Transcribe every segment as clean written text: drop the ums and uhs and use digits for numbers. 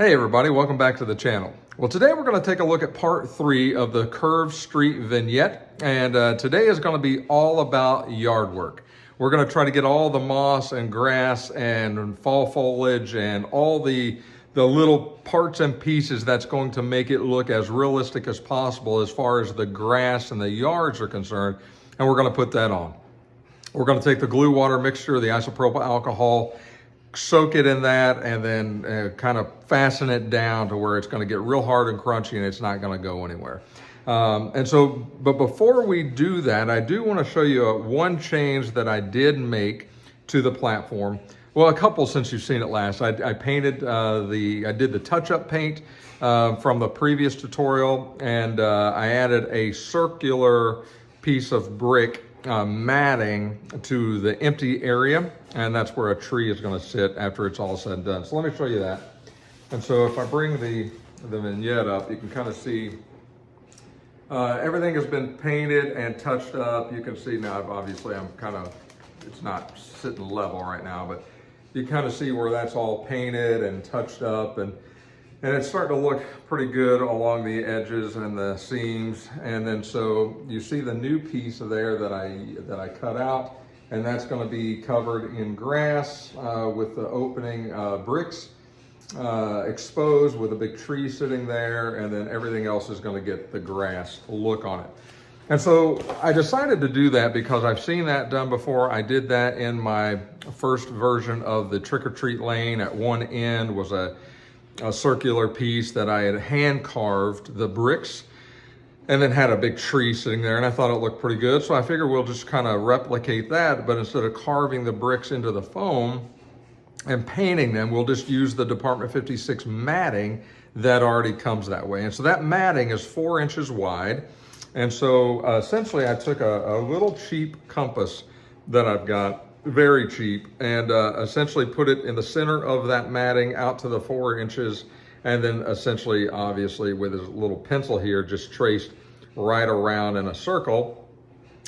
Hey everybody, welcome back to the channel. Well, today we're going to take a look at part 3 of the curved street vignette, and today is going to be all about yard work. We're going to try to get all the moss and grass and fall foliage and all the little parts and pieces that's going to make it look as realistic as possible as far as the grass and the yards are concerned, and we're going to put that on. We're going to take the glue water mixture, the isopropyl alcohol, soak it in that, and then kind of fasten it down to where it's going to get real hard and crunchy and it's not going to go anywhere. But before we do that, I do want to show you one change that I did make to the platform. Well, a couple since you've seen it last. I did the touch-up paint from the previous tutorial, and I added a circular piece of brick matting to the empty area, and that's where a tree is going to sit after it's all said and done. So let me show you that. And so if I bring the vignette up, you can kind of see everything has been painted and touched up. You can see now, obviously it's not sitting level right now, but you kind of see where that's all painted and touched up, and it's starting to look pretty good along the edges and the seams. And then so you see the new piece of there that I cut out, and that's going to be covered in grass with the opening bricks exposed with a big tree sitting there, and then everything else is going to get the grass look on it. And so I decided to do that because I've seen that done before. I did that in my first version of the trick-or-treat lane. At one end was a circular piece that I had hand carved the bricks and then had a big tree sitting there, and I thought it looked pretty good. So I figured we'll just kind of replicate that, but instead of carving the bricks into the foam and painting them, we'll just use the Department 56 matting that already comes that way. And so that matting is 4 inches wide. And so essentially I took a little cheap compass that I've got, very cheap, and essentially put it in the center of that matting out to the 4 inches, and then essentially, obviously, with a little pencil here, just traced right around in a circle.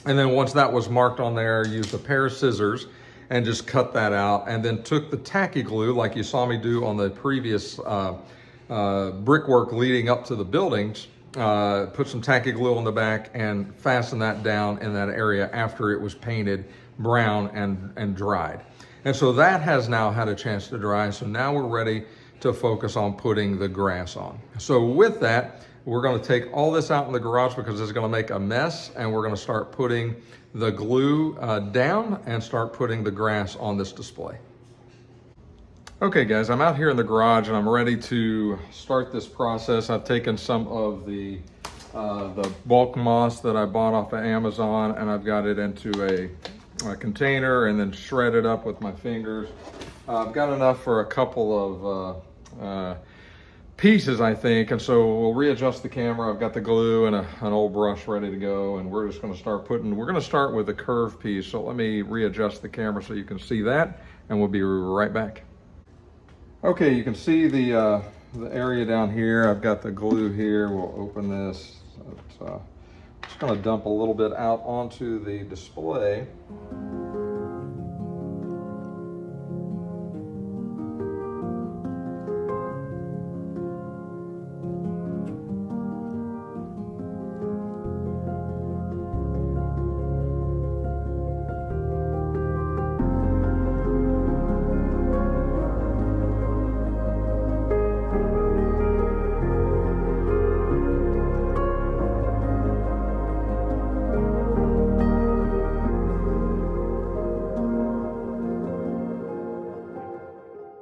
And then once that was marked on there, used a pair of scissors and just cut that out, and then took the tacky glue like you saw me do on the previous brickwork leading up to the buildings, put some tacky glue on the back and fasten that down in that area after it was painted brown and dried. And so that has now had a chance to dry. So now we're ready to focus on putting the grass on. So with that, we're going to take all this out in the garage because it's going to make a mess, and we're going to start putting the glue down and start putting the grass on this display. Okay guys, I'm out here in the garage and I'm ready to start this process. I've taken some of the bulk moss that I bought off of Amazon, and I've got it into a container and then shred it up with my fingers. I've got enough for a couple of pieces, I think, and so we'll readjust the camera. I've got the glue and an old brush ready to go, and we're just going to start we're going to start with the curved piece. So let me readjust the camera so you can see that, and we'll be right back. Okay, you can see the area down here. I've got the glue here. We'll open this. So it's, just going to dump a little bit out onto the display.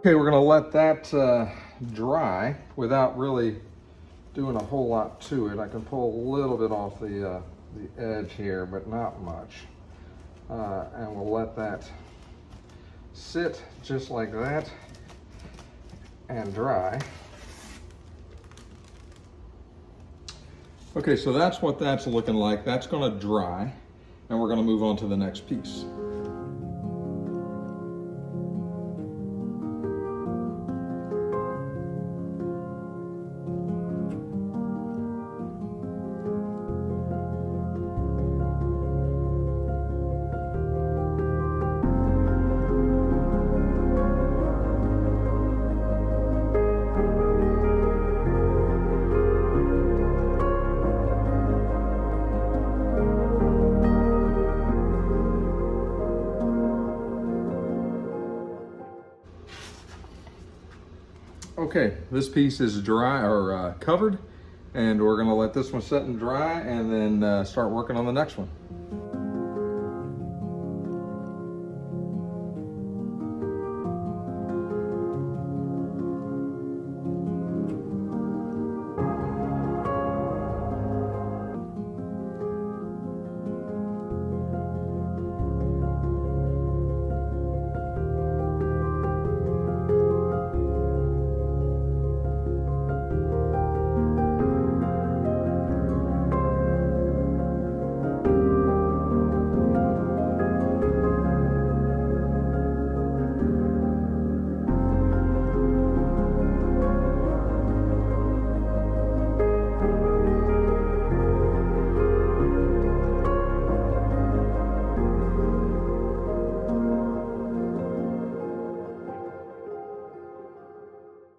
Okay, we're going to let that dry without really doing a whole lot to it. I can pull a little bit off the edge here, but not much. And we'll let that sit just like that and dry. Okay, so that's what that's looking like. That's going to dry, and we're going to move on to the next piece. Okay, this piece is dry or covered, and we're gonna let this one set and dry and then start working on the next one.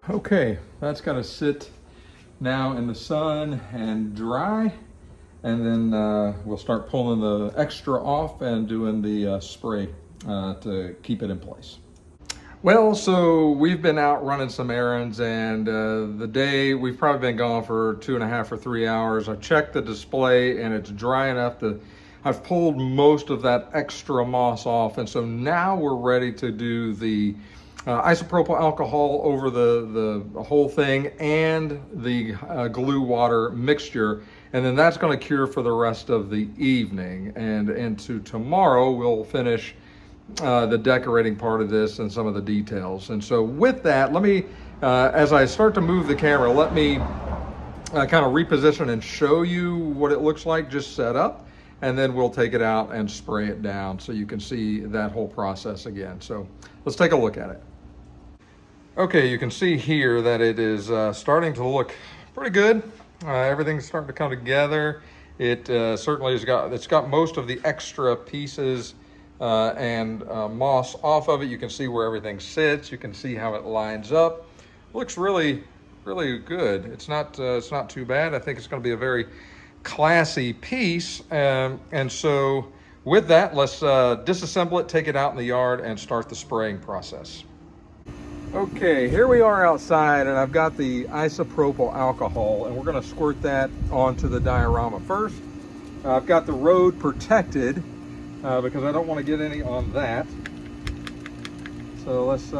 Okay, that's got to sit now in the sun and dry, and then we'll start pulling the extra off and doing the spray to keep it in place. Well, so we've been out running some errands, and the day we've probably been gone for 2.5 or 3 hours. I checked the display and it's dry enough to, I've pulled most of that extra moss off, and so now we're ready to do the isopropyl alcohol over the whole thing and the glue water mixture, and then that's going to cure for the rest of the evening. And into tomorrow we'll finish the decorating part of this and some of the details. And so with that, let me, as I start to move the camera, let me kind of reposition and show you what it looks like just set up, and then we'll take it out and spray it down so you can see that whole process again. So let's take a look at it. Okay, you can see here that it is starting to look pretty good. Everything's starting to come together. It certainly has got most of the extra pieces and moss off of it. You can see where everything sits. You can see how it lines up. Looks really, really good. It's not too bad. I think it's going to be a very classy piece. And so with that, let's disassemble it, take it out in the yard, and start the spraying process. Okay, here we are outside, and I've got the isopropyl alcohol, and we're going to squirt that onto the diorama first. I've got the road protected because I don't want to get any on that. So let's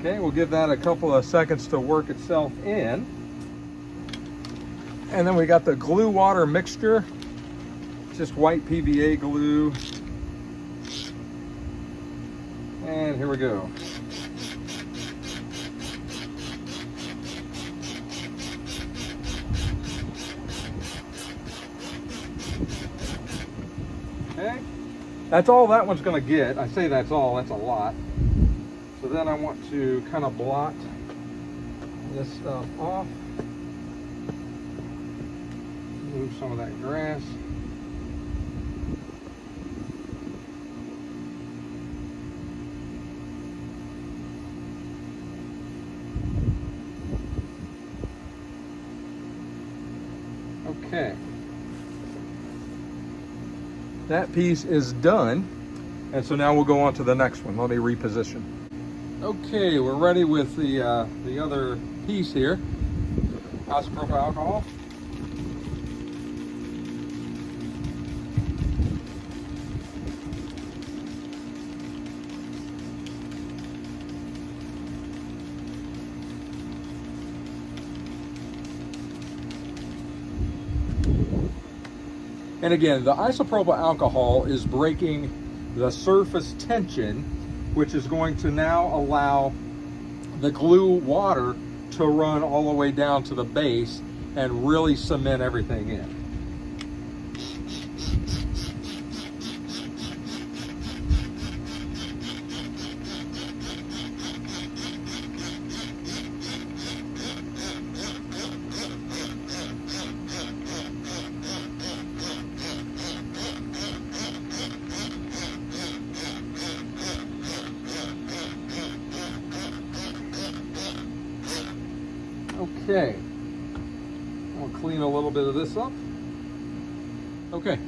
okay, we'll give that a couple of seconds to work itself in. And then we got the glue water mixture, just white PVA glue. And here we go. Okay, that's all that one's gonna get. I say that's all, that's a lot. So then I want to kind of blot this stuff off. Move some of that grass. Okay. That piece is done. And so now we'll go on to the next one. Let me reposition. Okay, we're ready with the other piece here. Isopropyl alcohol. And again, the isopropyl alcohol is breaking the surface tension, which is going to now allow the glue water to run all the way down to the base and really cement everything in. Okay, I'll clean a little bit of this up. Okay,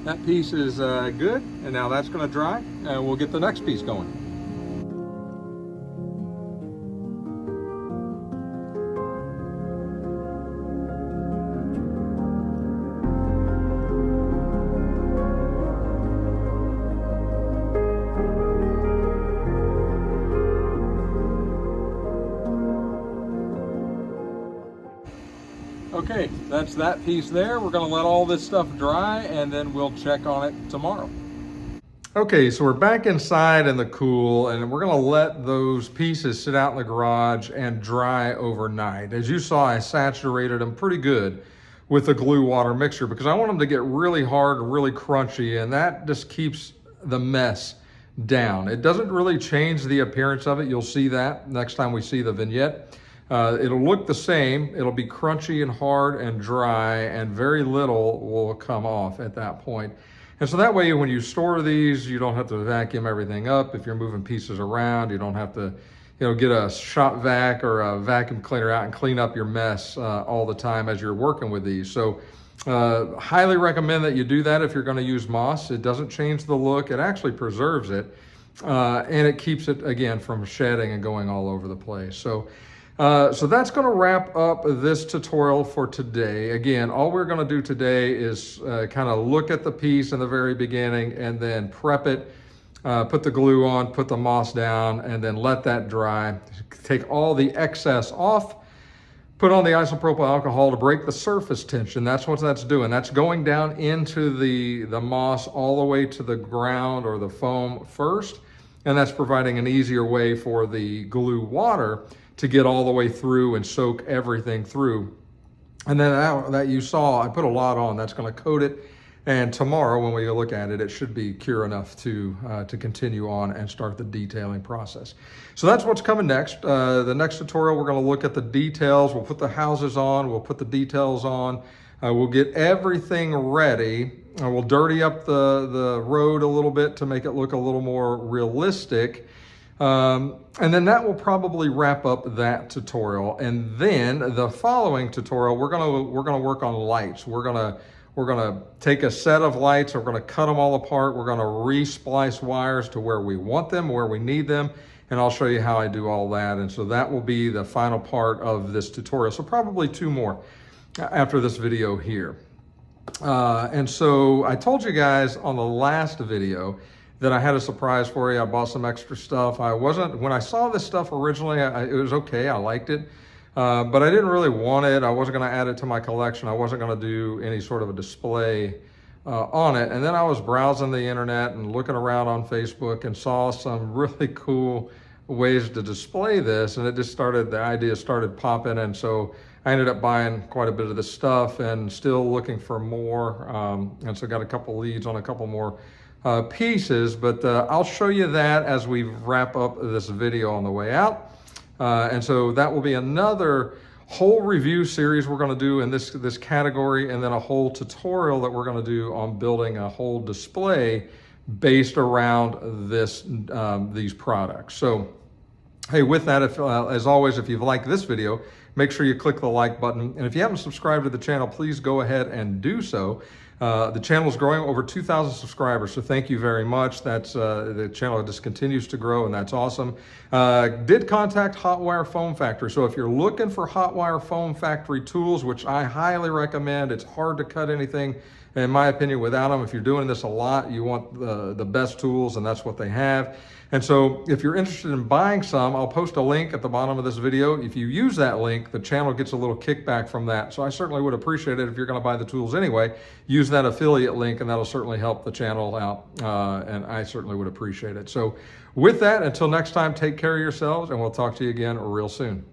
That piece is good, and now that's going to dry, and we'll get the next piece going. Okay, that's that piece there. We're gonna let all this stuff dry and then we'll check on it tomorrow. Okay, so we're back inside in the cool and we're gonna let those pieces sit out in the garage and dry overnight. As you saw, I saturated them pretty good with the glue water mixture because I want them to get really hard and really crunchy, and that just keeps the mess down. It doesn't really change the appearance of it. You'll see that next time we see the vignette. It'll look the same. It'll be crunchy and hard and dry, and very little will come off at that point. And so that way, when you store these, you don't have to vacuum everything up. If you're moving pieces around, you don't have to, get a shop vac or a vacuum cleaner out and clean up your mess all the time as you're working with these. So highly recommend that you do that if you're going to use moss. It doesn't change the look. It actually preserves it, and it keeps it, again, from shedding and going all over the place. So that's going to wrap up this tutorial for today. Again, all we're going to do today is kind of look at the piece in the very beginning and then prep it, put the glue on, put the moss down, and then let that dry. Take all the excess off, put on the isopropyl alcohol to break the surface tension. That's what that's doing. That's going down into the moss all the way to the ground or the foam first, and that's providing an easier way for the glue water to get all the way through and soak everything through. And then that you saw, I put a lot on. That's going to coat it. And tomorrow, when we look at it, it should be cure enough to continue on and start the detailing process. So that's what's coming next. The next tutorial, we're going to look at the details. We'll put the houses on. We'll put the details on. We'll get everything ready. We'll dirty up the road a little bit to make it look a little more realistic. And then that will probably wrap up that tutorial. And then the following tutorial, we're gonna work on lights. We're gonna take a set of lights. We're gonna cut them all apart. We're gonna re-splice wires to where we want them, where we need them, and I'll show you how I do all that. And so that will be the final part of this tutorial. So probably 2 more after this video here. And so I told you guys on the last video that I had a surprise for you. I bought some extra stuff. When I saw this stuff originally, it was okay, I liked it, but I didn't really want it. I wasn't gonna add it to my collection. I wasn't gonna do any sort of a display on it. And then I was browsing the internet and looking around on Facebook and saw some really cool ways to display this, and the idea started popping, and so I ended up buying quite a bit of this stuff and still looking for more, and so got a couple leads on a couple more pieces, but I'll show you that as we wrap up this video on the way out. And so that will be another whole review series we're going to do in this category, and then a whole tutorial that we're going to do on building a whole display based around these products. So hey, with that, as always, if you've liked this video, make sure you click the like button. And if you haven't subscribed to the channel, please go ahead and do so. The channel is growing over 2,000 subscribers, so thank you very much. That's the channel just continues to grow, and that's awesome. Did contact Hotwire Foam Factory, so if you're looking for Hotwire Foam Factory tools, which I highly recommend, it's hard to cut anything, in my opinion, without them. If you're doing this a lot, you want the best tools, and that's what they have. And so if you're interested in buying some, I'll post a link at the bottom of this video. If you use that link, the channel gets a little kickback from that. So I certainly would appreciate it if you're going to buy the tools anyway. Use that affiliate link, and that'll certainly help the channel out, and I certainly would appreciate it. So with that, until next time, take care of yourselves, and we'll talk to you again real soon.